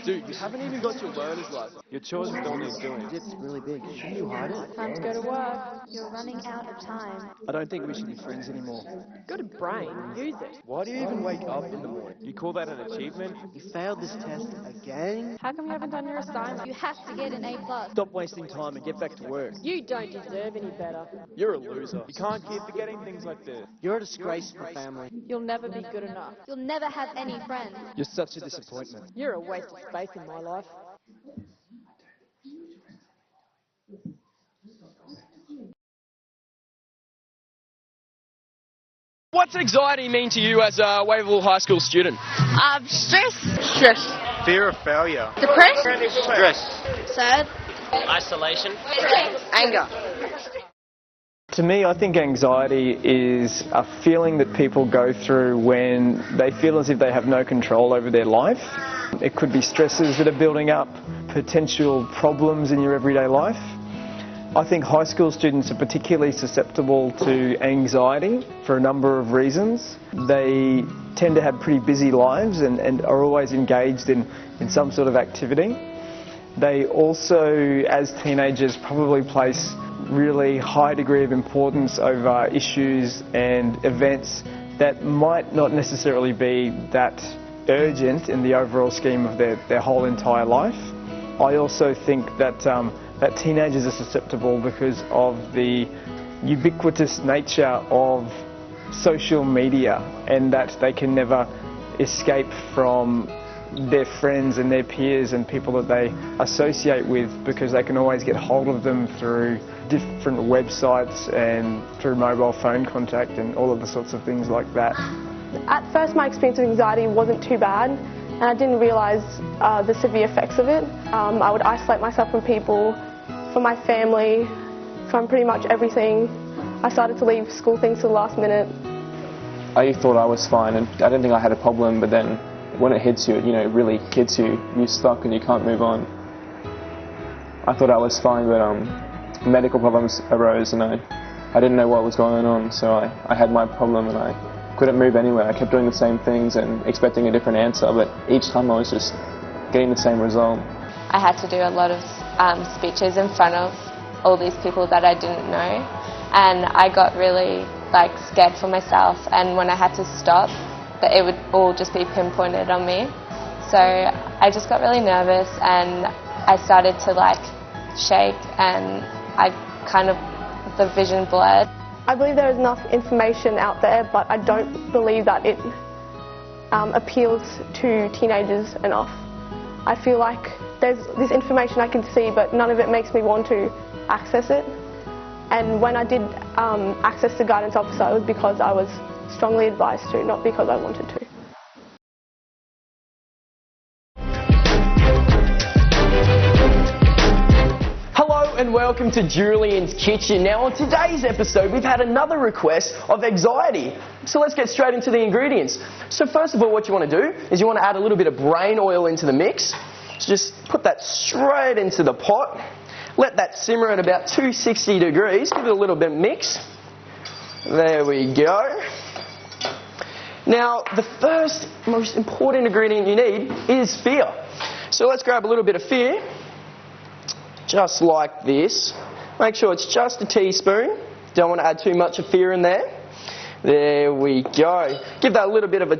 Dude, you haven't even got your learner's license. Your chores don't need doing. It's really big. Shouldn't you hide it? Time to go to work. You're running out of time. I don't think we should be friends anymore. Got a brain, use it. Why do you even wake up in the morning? You call that an achievement? You failed this test again? How come you haven't done your assignment? You have to get an A+. Stop wasting time and get back to work. You don't deserve any better. You're a loser. You can't keep forgetting things like this. You're a disgrace to the family. You'll never be good enough. You'll never have any friends. You're such a disappointment. You're a waste of space in my life. What's anxiety mean to you as a Wavell High School student? Stress. Stress. Fear of failure. Depressed. Stress. Sad. Isolation. Anger. To me, I think anxiety is a feeling that people go through when they feel as if they have no control over their life. It could be stresses that are building up, potential problems in your everyday life. I think high school students are particularly susceptible to anxiety for a number of reasons. They tend to have pretty busy lives and are always engaged in some sort of activity. They also, as teenagers, probably place really high degree of importance over issues and events that might not necessarily be that urgent in the overall scheme of their whole entire life. I also think that that teenagers are susceptible because of the ubiquitous nature of social media and that they can never escape from their friends and their peers and people that they associate with because they can always get hold of them through different websites and through mobile phone contact and all of the sorts of things like that. At first my experience of anxiety wasn't too bad and I didn't realise the severe effects of it. I would isolate myself from people, from my family, from pretty much everything. I started to leave school things to the last minute. I thought I was fine and I didn't think I had a problem, but then when it hits you, it really hits you, you're stuck and you can't move on. I thought I was fine, but medical problems arose and I didn't know what was going on, so I had my problem and I couldn't move anywhere. I kept doing the same things and expecting a different answer, but each time I was just getting the same result. I had to do a lot of speeches in front of all these people that I didn't know, and I got really scared for myself, and when I had to stop, that it would all just be pinpointed on me. So I just got really nervous and I started to shake and the vision blurred. I believe there is enough information out there, but I don't believe that it appeals to teenagers enough. I feel like there's this information I can see, but none of it makes me want to access it. And when I did access the guidance officer, it was because I was strongly advised to, not because I wanted to. Hello and welcome to Julian's Kitchen. Now on today's episode we've had another request of anxiety. So let's get straight into the ingredients. So first of all, what you want to do is you want to add a little bit of brain oil into the mix. So just put that straight into the pot. Let that simmer at about 260 degrees. Give it a little bit of mix. There we go. Now, the first most important ingredient you need is fear. So let's grab a little bit of fear, just like this. Make sure it's just a teaspoon. Don't want to add too much of fear in there. There we go. Give that a little bit of a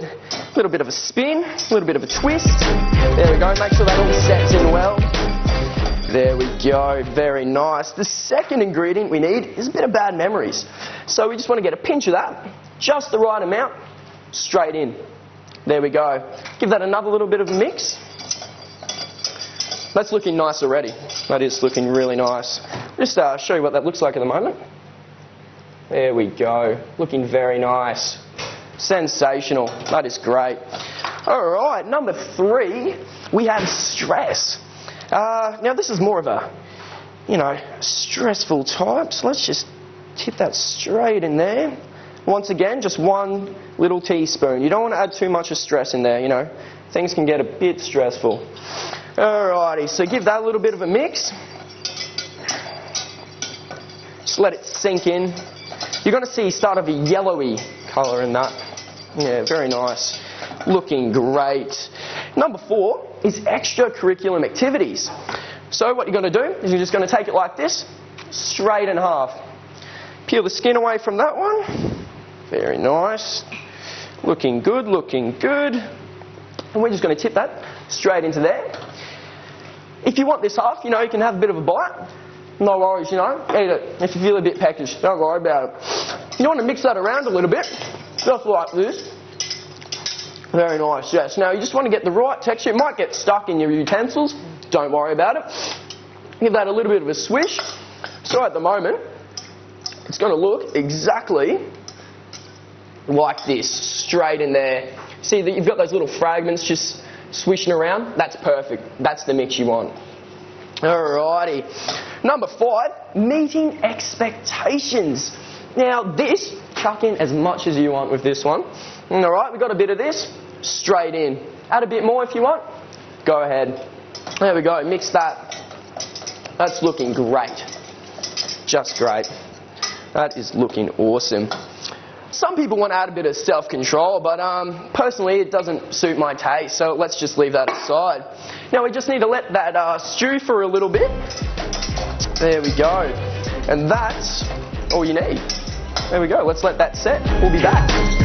spin, a little bit of a twist. There we go. Make sure that all sets in well. There we go. Very nice. The second ingredient we need is a bit of bad memories. So we just want to get a pinch of that, just the right amount. Straight in. There we go. Give that another little bit of a mix. That's looking nice already. That is looking really nice. Just show you what that looks like at the moment. There we go. Looking very nice. Sensational. That is great. All right, number 3, we have stress. Now this is more of a, stressful type. So let's just tip that straight in there. Once again, just 1 little teaspoon. You don't want to add too much of stress in there, Things can get a bit stressful. Alrighty, so give that a little bit of a mix. Just let it sink in. You're going to see start of a yellowy colour in that. Yeah, very nice. Looking great. Number 4 is extracurricular activities. So what you're going to do is you're just going to take it like this, straight in half. Peel the skin away from that one. Very nice. Looking good, looking good. And we're just going to tip that straight into there. If you want this half, you can have a bit of a bite. No worries, eat it. If you feel a bit peckish, don't worry about it. If you want to mix that around a little bit, just like this. Very nice, yes. Now you just want to get the right texture. It might get stuck in your utensils. Don't worry about it. Give that a little bit of a swish. So at the moment, it's going to look exactly like this, straight in there. See that you've got those little fragments just swishing around? That's perfect. That's the mix you want. Alrighty. Number 5, meeting expectations. Now this, chuck in as much as you want with this one. Alright, we've got a bit of this, straight in. Add a bit more if you want. Go ahead. There we go, mix that. That's looking great. Just great. That is looking awesome. Some people want to add a bit of self-control, but personally it doesn't suit my taste, so let's just leave that aside. Now we just need to let that stew for a little bit. There we go. And that's all you need. There we go. Let's let that set. We'll be back.